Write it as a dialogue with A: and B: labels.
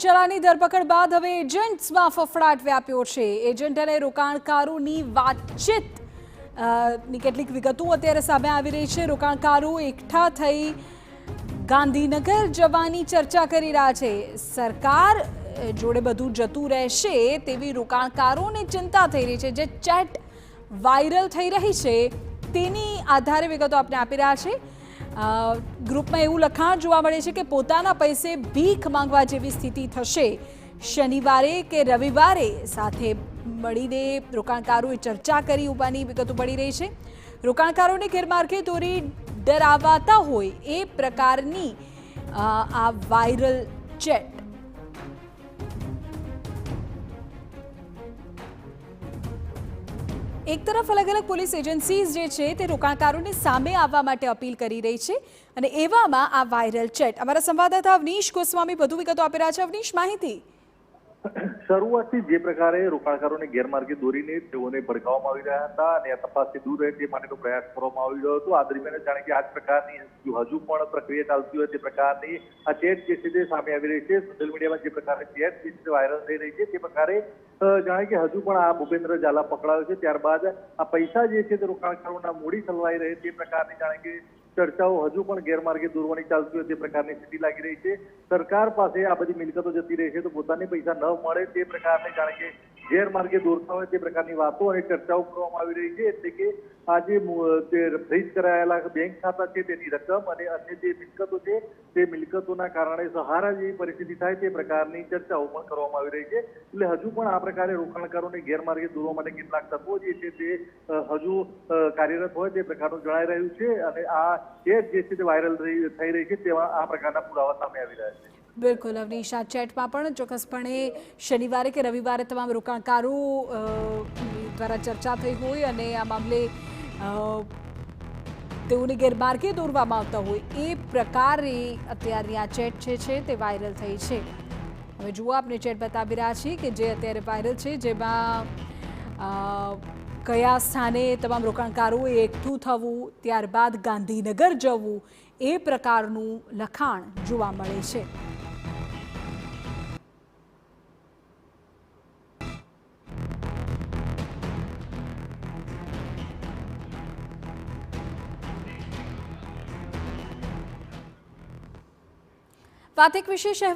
A: જલાની ધરપકડ બાદ હવે એજન્ટ્સમાં ફફડાટ વ્યાપ્યો છે। એજન્ટ અને રોકાણકારોની વાતચીત ની કેટલીક વિગતો અત્યારે સામે આવી રહી છે। રોકાણકારો એકઠા થઈ ગાંધીનગર જવાની ચર્ચા કરી રહ્યા છે। સરકાર જોડે બધું જતું રહેશે તેવી રોકાણકારોને ચિંતા થઈ રહી છે। જે ચેટ વાયરલ થઈ રહી છે તેની આધારે વિગતો આપણે આપી રહ્યા છે। ગ્રુપમાં એવું લખાણ જોવા મળે છે કે પોતાના પૈસે ભીખ માંગવા જેવી સ્થિતિ થશે। શનિવારે કે રવિવારે સાથે મળીને રોકાણકારોએ ચર્ચા કરી હોવાની વિગતો મળી રહી છે। રોકાણકારોને ગેરમાર્ગે દોરી ડરાવાતા હોય એ પ્રકારની આ વાયરલ ચેટ एक तरफ अलग अलग पुलिस एजेंसीज जे छे ते रोकाणकारोने सामे आववा माटे अपील करी रही छे अने एवामां आ वायरल चेट अमारा संवाददाता अवनीश गोस्वामी વધુ વિગતો આપી રહ્યા છે। અવનીશ, માહિતી।
B: શરૂઆતથી જે પ્રકારે રોકાણકારોને ગેરમાર્ગે દોરીને તેઓને ભડકાવવામાં આવી રહ્યા હતા અને આ તપાસથી દૂર રહે તે માટેનો પ્રયાસ કરવામાં આવી રહ્યો હતો। આ દરમિયાન જાણે કે આ જ પ્રકારની હજુ પણ પ્રક્રિયા ચાલતી હોય તે પ્રકારની આ ચેટ જે છે તે સામે આવી રહી છે। સોશિયલ મીડિયામાં જે પ્રકારે ચેટ જે છે વાયરલ થઈ રહી છે તે પ્રકારે જાણે કે હજુ પણ આ ભૂપેન્દ્ર ઝાલા પકડાયો છે, ત્યારબાદ આ પૈસા જે છે તે રોકાણકારોના મૂડી સલવાઈ રહે તે પ્રકારની જાણે કે ચર્ચાઓ હજુ પણ ગેરમાર્ગે દોરવાની ચાલતી હોય તે પ્રકારની સ્થિતિ લાગી રહી છે। સરકાર પાસે આ બધી મિલકતો જતી રહી છે તો પોતાને પૈસા ન મળે તે પ્રકારની જાણે કે ગેરમાર્ગે દોરતા હોય તે પ્રકારની વાતો અને ચર્ચાઓ કરવામાં આવી રહી છે। એટલે કે આજે ફ્રીઝ કરાયેલા બેંક ખાતા છે તેની રકમ અને અન્ય જે મિલકતો છે તે મિલકતોના કારણે સહારા જેવી પરિસ્થિતિ થાય તે પ્રકારની ચર્ચાઓ પણ કરવામાં આવી રહી છે। એટલે હજુ પણ આ પ્રકારે રોકાણકારોને ગેરમાર્ગે દોરવા માટે કેટલાક તત્વો જે છે તે હજુ કાર્યરત હોય તે પ્રકારનું જણાઈ રહ્યું છે અને આ ચેટ જે છે તે વાયરલ થઈ રહી છે તેવા આ પ્રકારના પુરાવા સામે આવી રહ્યા છે।
A: બિલકુલ અવનીશ, આ ચેટમાં પણ ચોક્કસપણે શનિવારે કે રવિવારે તમામ રોકાણકારો દ્વારા ચર્ચા થઈ હોય અને આ મામલે તેઓને ગેરમાર્ગે દોરવામાં આવતા હોય એ પ્રકારે અત્યારની આ ચેટ છે તે વાયરલ થઈ છે। હવે જુઓ આપણે ચેટ બતાવી રહ્યા છીએ કે જે અત્યારે વાયરલ છે, જેમાં કયા સ્થાને તમામ રોકાણકારોએ એકઠું થવું, ત્યારબાદ ગાંધીનગર જવું એ પ્રકારનું લખાણ જોવા મળે છે। વાત એક વિશેષ